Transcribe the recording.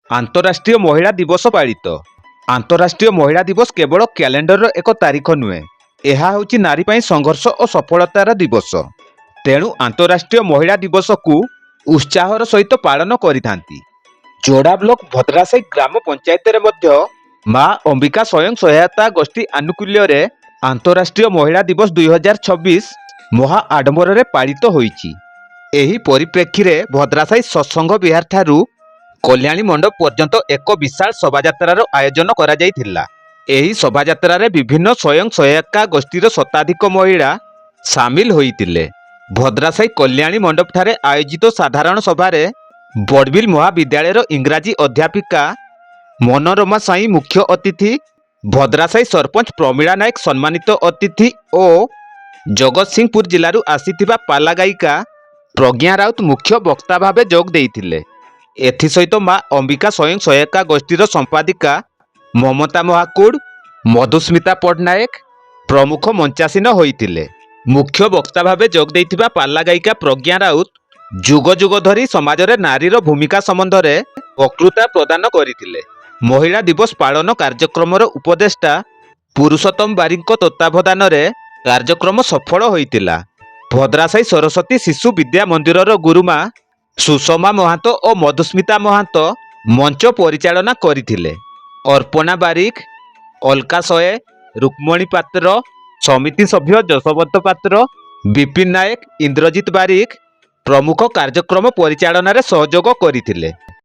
आंतरराष्ट्रीय महिला दिवस पालित। आंतरराष्ट्रीय महिला दिवस केवल क्यालेंडर एक तारीख नुहे, यह हूँ नारी ପାଇଁ संघर्ष और सफलतार दिवस। तेणु आंतरराष्ट्रीय महिला दिवस को उत्साहर सहित पालन करिथांती। जोड़ा ब्लॉक भद्रासाई ग्राम पंचायत रे मध्य मां अंबिका स्वयं सहायता गोष्ठी आनुकूल्य रे आंतरराष्ट्रीय महिला दिवस 2026 महा आडंबर रे पालित होईची। एही परिप्रेक्षी रे भद्रासाई सत्संग विहार ठारू कल्याणी मंडप पर्यंत एक विशाल शोभायात्रार आयोजन करा जायथिला। एही शोभायात्रा रे विभिन्न स्वयं सहायता गोष्ठीर शताधिक महिला सामिल होइतिले। भद्रासाई कल्याणी मंडप ठारे आयोजित साधारण सभा रे बड़बिल महाविद्यालयर इंग्राजी अध्यापिका मनोरमा साई मुख्य अतिथि, भद्रासाई सरपंच प्रमीला नायक सम्मानित अतिथि और जगतसिंहपुर जिलूर आसीथिबा पाला गायिका प्रज्ञा राउत मुख्य वक्ता भावे जोग देइथिले। एथिसहित मां अंबिका स्वयं सहायता गोष्ठीर संपादिका ममता महाकुड़, मधुस्मिता पट्टनायक प्रमुख मंचासीन होइतिले। मुख्य वक्ता भावे जोग देइथिबा पाला गायिका प्रज्ञा राउत जुग जुग धरी समाज रे नारीर भूमिका संबंध में वक्तृता प्रदान करथिले। महिला दिवस पालन कार्यक्रम उपदेष्टा पुरुषोत्तम बारिक तत्वावधान रे कार्यक्रम सफल होइतिला। भद्रासाई सरस्वती शिशु विद्या मंदिर गुरुमा सुषमा महातो और मधुस्मिता महातो मंच परिचालना करथिले। अर्पणा बारिक, अलका सये, रुक्मणी पात्र, समिति सभ्य जशवंत पात्र, विपिन नायक, इंद्रजीत बारिक प्रमुख कार्यक्रम परिचालन रे सहयोग करथिले।